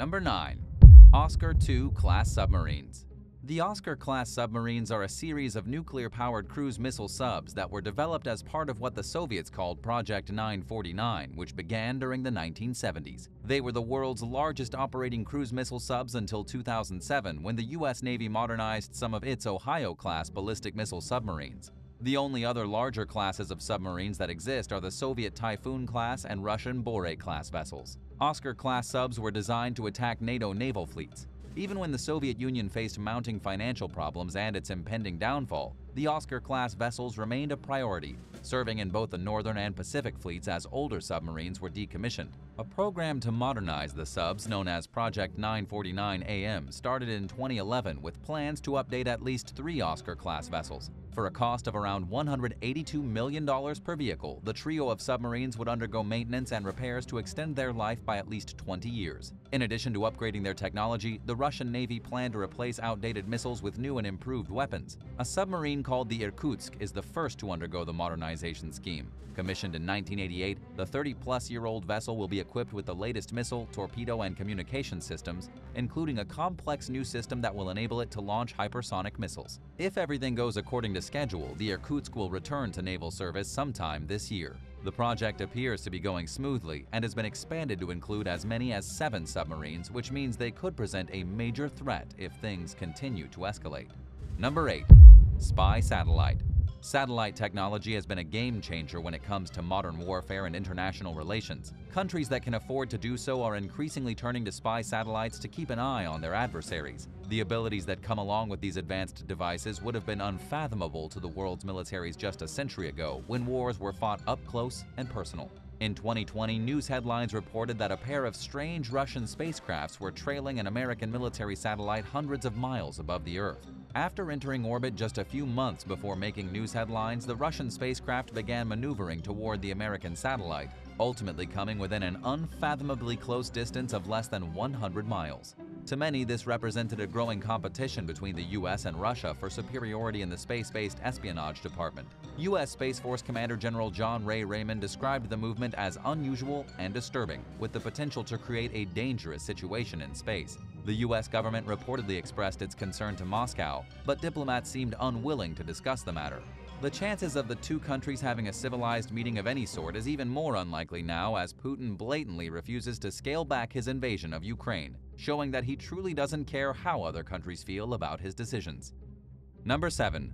Number 9. Oscar II class submarines. The Oscar-class submarines are a series of nuclear-powered cruise missile subs that were developed as part of what the Soviets called Project 949, which began during the 1970s. They were the world's largest operating cruise missile subs until 2007, when the U.S. Navy modernized some of its Ohio-class ballistic missile submarines. The only other larger classes of submarines that exist are the Soviet Typhoon class and Russian Bore class vessels. Oscar-class subs were designed to attack NATO naval fleets. Even when the Soviet Union faced mounting financial problems and its impending downfall, the Oscar-class vessels remained a priority, serving in both the Northern and Pacific fleets as older submarines were decommissioned. A program to modernize the subs, known as Project 949 AM, started in 2011 with plans to update at least 3 Oscar-class vessels. For a cost of around $182 million per vehicle, the trio of submarines would undergo maintenance and repairs to extend their life by at least 20 years. In addition to upgrading their technology, the Russian Navy planned to replace outdated missiles with new and improved weapons. A submarine called the Irkutsk is the first to undergo the modernization scheme. Commissioned in 1988, the 30-plus-year-old vessel will be equipped with the latest missile, torpedo, and communication systems, including a complex new system that will enable it to launch hypersonic missiles. If everything goes according to schedule, the Irkutsk will return to naval service sometime this year. The project appears to be going smoothly and has been expanded to include as many as 7 submarines, which means they could present a major threat if things continue to escalate. Number 8. Spy satellite. Satellite technology has been a game-changer when it comes to modern warfare and international relations. Countries that can afford to do so are increasingly turning to spy satellites to keep an eye on their adversaries. The abilities that come along with these advanced devices would have been unfathomable to the world's militaries just a century ago, when wars were fought up close and personal. In 2020, news headlines reported that a pair of strange Russian spacecrafts were trailing an American military satellite hundreds of miles above the Earth. After entering orbit just a few months before making news headlines, the Russian spacecraft began maneuvering toward the American satellite, ultimately coming within an unfathomably close distance of less than 100 miles. To many, this represented a growing competition between the U.S. and Russia for superiority in the space-based espionage department. U.S. Space Force Commander General John Ray Raymond described the movement as unusual and disturbing, with the potential to create a dangerous situation in space. The U.S. government reportedly expressed its concern to Moscow, but diplomats seemed unwilling to discuss the matter. The chances of the two countries having a civilized meeting of any sort is even more unlikely now, as Putin blatantly refuses to scale back his invasion of Ukraine, showing that he truly doesn't care how other countries feel about his decisions. Number 7.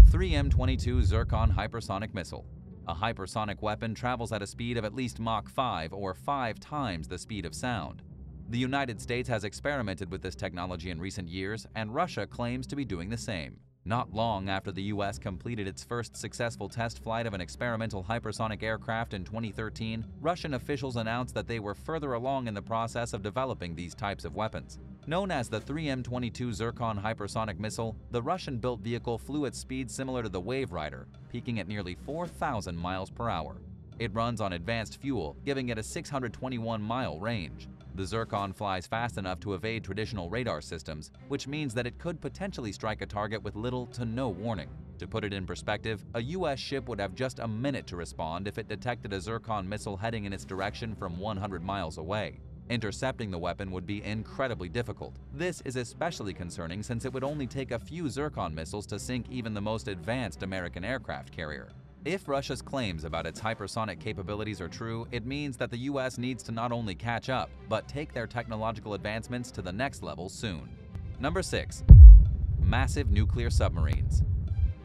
3M-22 Zircon Hypersonic Missile. A hypersonic weapon travels at a speed of at least Mach 5, or 5 times the speed of sound. The United States has experimented with this technology in recent years, and Russia claims to be doing the same. Not long after the U.S. completed its first successful test flight of an experimental hypersonic aircraft in 2013, Russian officials announced that they were further along in the process of developing these types of weapons. Known as the 3M-22 Zircon hypersonic missile, the Russian-built vehicle flew at speeds similar to the Wave Rider, peaking at nearly 4,000 miles per hour. It runs on advanced fuel, giving it a 621-mile range. The Zircon flies fast enough to evade traditional radar systems, which means that it could potentially strike a target with little to no warning. To put it in perspective, a U.S. ship would have just a minute to respond if it detected a Zircon missile heading in its direction from 100 miles away. Intercepting the weapon would be incredibly difficult. This is especially concerning since it would only take a few Zircon missiles to sink even the most advanced American aircraft carrier. If Russia's claims about its hypersonic capabilities are true, it means that the U.S. needs to not only catch up, but take their technological advancements to the next level soon. Number 6. Massive nuclear submarines.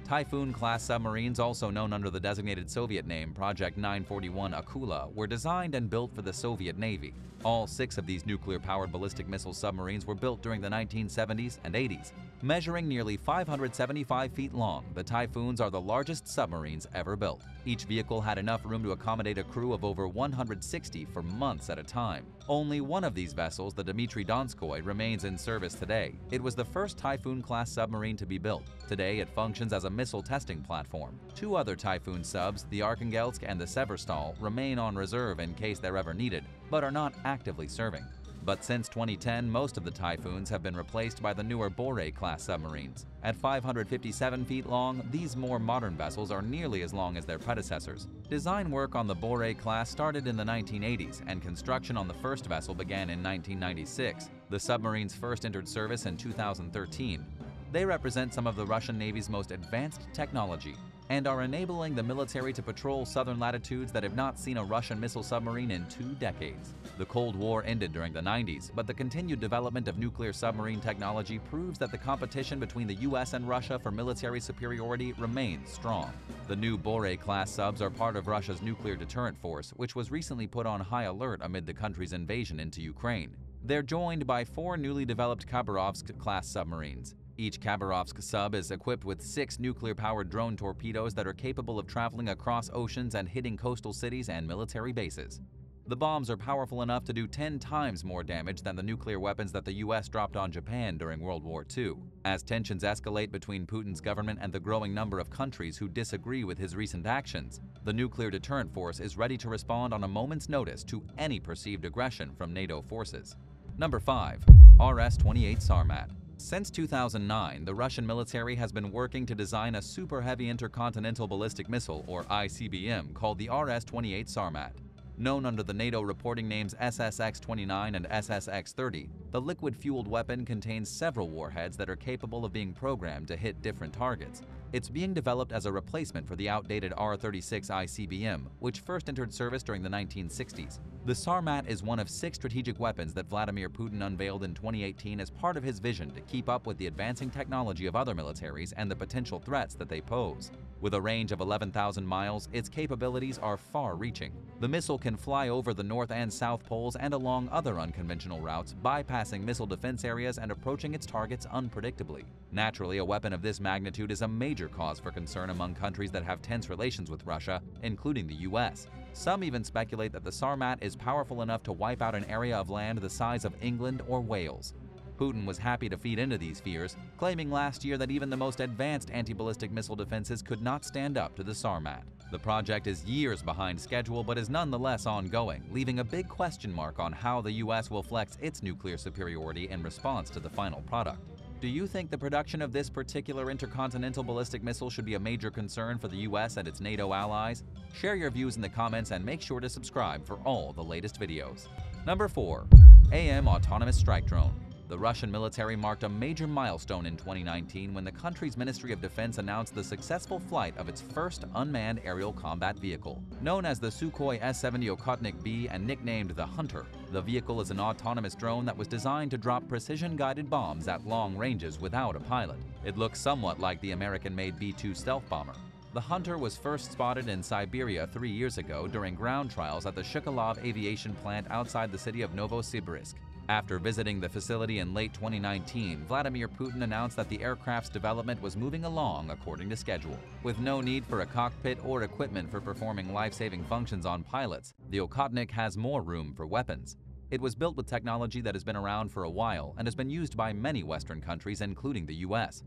Typhoon-class submarines, also known under the designated Soviet name Project 941 Akula, were designed and built for the Soviet Navy. All 6 of these nuclear-powered ballistic missile submarines were built during the 1970s and 80s. Measuring nearly 575 feet long, the Typhoons are the largest submarines ever built. Each vehicle had enough room to accommodate a crew of over 160 for months at a time. Only one of these vessels, the Dmitry Donskoy, remains in service today. It was the first Typhoon-class submarine to be built. Today, it functions as a missile testing platform. 2 other Typhoon subs, the Arkhangelsk and the Severstal, remain on reserve in case they're ever needed, but are not actively serving. But since 2010, most of the Typhoons have been replaced by the newer Boré-class submarines. At 557 feet long, these more modern vessels are nearly as long as their predecessors. Design work on the Boré class started in the 1980s, and construction on the first vessel began in 1996. The submarines first entered service in 2013. They represent some of the Russian Navy's most advanced technology and are enabling the military to patrol southern latitudes that have not seen a Russian missile submarine in 2 decades. The Cold War ended during the 90s, but the continued development of nuclear submarine technology proves that the competition between the US and Russia for military superiority remains strong. The new Boré-class subs are part of Russia's nuclear deterrent force, which was recently put on high alert amid the country's invasion into Ukraine. They're joined by 4 newly developed Khabarovsk-class submarines. Each Khabarovsk sub is equipped with 6 nuclear-powered drone torpedoes that are capable of traveling across oceans and hitting coastal cities and military bases. The bombs are powerful enough to do 10 times more damage than the nuclear weapons that the US dropped on Japan during World War II. As tensions escalate between Putin's government and the growing number of countries who disagree with his recent actions, the nuclear deterrent force is ready to respond on a moment's notice to any perceived aggression from NATO forces. Number 5. RS28 Sarmat. Since 2009, the Russian military has been working to design a super heavy intercontinental ballistic missile, or ICBM, called the RS28 Sarmat. Known under the NATO reporting names SSX-29 and SSX-30, the liquid-fueled weapon contains several warheads that are capable of being programmed to hit different targets. It's being developed as a replacement for the outdated R-36 ICBM, which first entered service during the 1960s. The Sarmat is one of 6 strategic weapons that Vladimir Putin unveiled in 2018 as part of his vision to keep up with the advancing technology of other militaries and the potential threats that they pose. With a range of 11,000 miles, its capabilities are far-reaching. The missile can fly over the North and South Poles and along other unconventional routes, bypassing missile defense areas and approaching its targets unpredictably. Naturally, a weapon of this magnitude is a major cause for concern among countries that have tense relations with Russia, including the US. Some even speculate that the Sarmat is powerful enough to wipe out an area of land the size of England or Wales. Putin was happy to feed into these fears, claiming last year that even the most advanced anti-ballistic missile defenses could not stand up to the Sarmat. The project is years behind schedule but is nonetheless ongoing, leaving a big question mark on how the US will flex its nuclear superiority in response to the final product. Do you think the production of this particular intercontinental ballistic missile should be a major concern for the US and its NATO allies? Share your views in the comments and make sure to subscribe for all the latest videos. Number 4. AM Autonomous Strike Drone. The Russian military marked a major milestone in 2019 when the country's Ministry of Defense announced the successful flight of its first unmanned aerial combat vehicle. Known as the Sukhoi Su57 Okhotnik B and nicknamed the Hunter, the vehicle is an autonomous drone that was designed to drop precision-guided bombs at long ranges without a pilot. It looks somewhat like the American-made B-2 stealth bomber. The Hunter was first spotted in Siberia 3 years ago during ground trials at the Shukhalov aviation plant outside the city of Novosibirsk. After visiting the facility in late 2019, Vladimir Putin announced that the aircraft's development was moving along according to schedule. With no need for a cockpit or equipment for performing life-saving functions on pilots, the Okhotnik has more room for weapons. It was built with technology that has been around for a while and has been used by many Western countries, including the US.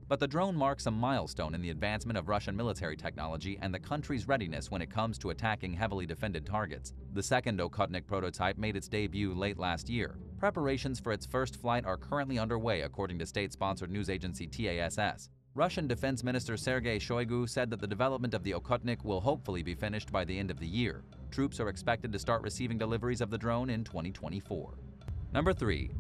But the drone marks a milestone in the advancement of Russian military technology and the country's readiness when it comes to attacking heavily defended targets. The second Okhotnik prototype made its debut late last year. Preparations for its first flight are currently underway, according to state-sponsored news agency TASS. Russian Defense Minister Sergei Shoigu said that the development of the Okhotnik will hopefully be finished by the end of the year. Troops are expected to start receiving deliveries of the drone in 2024. Number 3.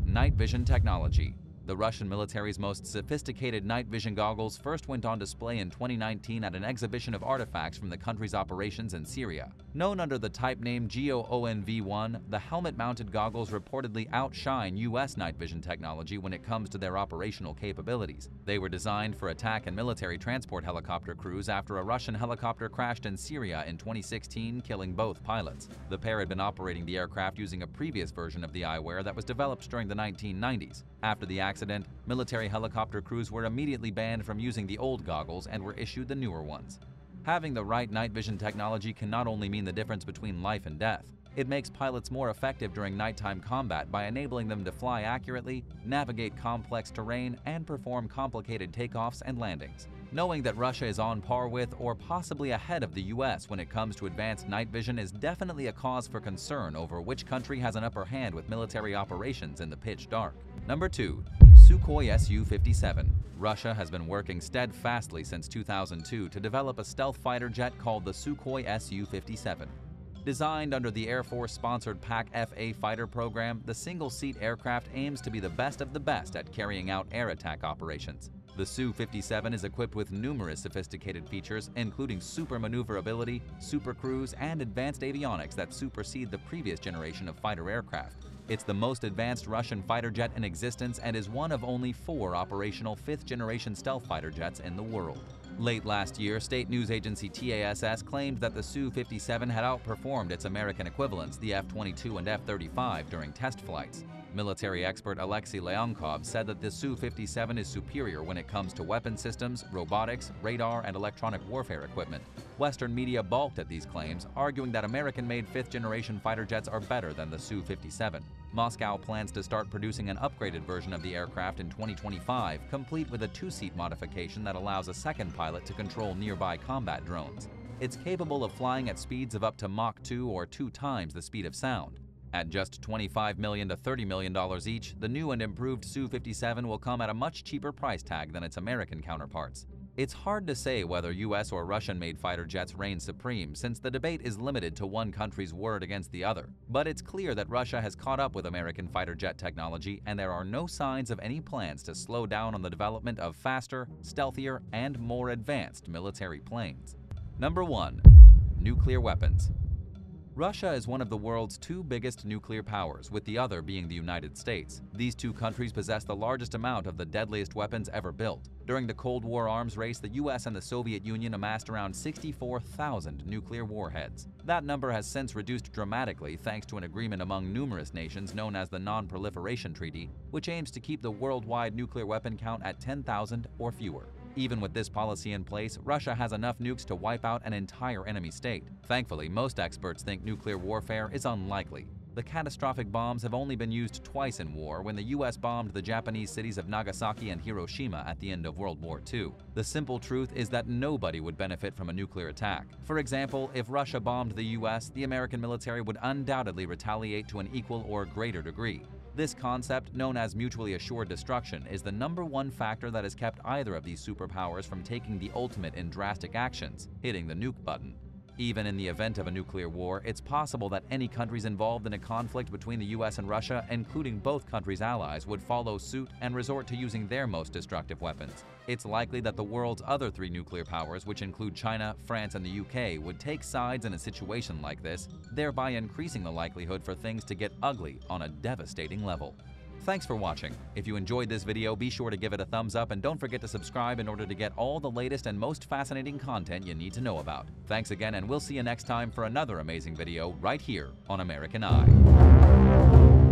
Night Vision Technology. The Russian military's most sophisticated night vision goggles first went on display in 2019 at an exhibition of artifacts from the country's operations in Syria. Known under the type name GEO-ONV-1, the helmet-mounted goggles reportedly outshine U.S. night vision technology when it comes to their operational capabilities. They were designed for attack and military transport helicopter crews after a Russian helicopter crashed in Syria in 2016, killing both pilots. The pair had been operating the aircraft using a previous version of the eyewear that was developed during the 1990s. After the accident, military helicopter crews were immediately banned from using the old goggles and were issued the newer ones. Having the right night vision technology can not only mean the difference between life and death, it makes pilots more effective during nighttime combat by enabling them to fly accurately, navigate complex terrain, and perform complicated takeoffs and landings. Knowing that Russia is on par with or possibly ahead of the US when it comes to advanced night vision is definitely a cause for concern over which country has an upper hand with military operations in the pitch dark. Number 2. Sukhoi Su57. Russia has been working steadfastly since 2002 to develop a stealth fighter jet called the Sukhoi Su57. Designed under the Air Force-sponsored PAC-FA fighter program, the single-seat aircraft aims to be the best of the best at carrying out air attack operations. The Su-57 is equipped with numerous sophisticated features, including super maneuverability, super cruise, and advanced avionics that supersede the previous generation of fighter aircraft. It's the most advanced Russian fighter jet in existence and is one of only 4 operational 5th-generation stealth fighter jets in the world. Late last year, state news agency TASS claimed that the Su-57 had outperformed its American equivalents, the F-22 and F-35, during test flights. Military expert Alexei Leonkov said that the Su-57 is superior when it comes to weapon systems, robotics, radar, and electronic warfare equipment. Western media balked at these claims, arguing that American-made 5th-generation fighter jets are better than the Su-57. Moscow plans to start producing an upgraded version of the aircraft in 2025, complete with a 2-seat modification that allows a second pilot to control nearby combat drones. It's capable of flying at speeds of up to Mach 2 or 2 times the speed of sound. At just $25 million to $30 million each, the new and improved Su-57 will come at a much cheaper price tag than its American counterparts. It's hard to say whether US or Russian-made fighter jets reign supreme, since the debate is limited to one country's word against the other. But it's clear that Russia has caught up with American fighter jet technology, and there are no signs of any plans to slow down on the development of faster, stealthier, and more advanced military planes. Number 1. Nuclear weapons. Russia is one of the world's 2 biggest nuclear powers, with the other being the United States. These 2 countries possess the largest amount of the deadliest weapons ever built. During the Cold War arms race, the US and the Soviet Union amassed around 64,000 nuclear warheads. That number has since reduced dramatically thanks to an agreement among numerous nations known as the Non-Proliferation Treaty, which aims to keep the worldwide nuclear weapon count at 10,000 or fewer. Even with this policy in place, Russia has enough nukes to wipe out an entire enemy state. Thankfully, most experts think nuclear warfare is unlikely. The catastrophic bombs have only been used twice in war, when the US bombed the Japanese cities of Nagasaki and Hiroshima at the end of World War II. The simple truth is that nobody would benefit from a nuclear attack. For example, if Russia bombed the US, the American military would undoubtedly retaliate to an equal or greater degree. This concept, known as mutually assured destruction, is the #1 factor that has kept either of these superpowers from taking the ultimate in drastic actions, hitting the nuke button. Even in the event of a nuclear war, it's possible that any countries involved in a conflict between the US and Russia, including both countries' allies, would follow suit and resort to using their most destructive weapons. It's likely that the world's other 3 nuclear powers, which include China, France, and the UK, would take sides in a situation like this, thereby increasing the likelihood for things to get ugly on a devastating level. Thanks for watching. If you enjoyed this video, be sure to give it a thumbs up and don't forget to subscribe in order to get all the latest and most fascinating content you need to know about. Thanks again, and we'll see you next time for another amazing video right here on American Eye.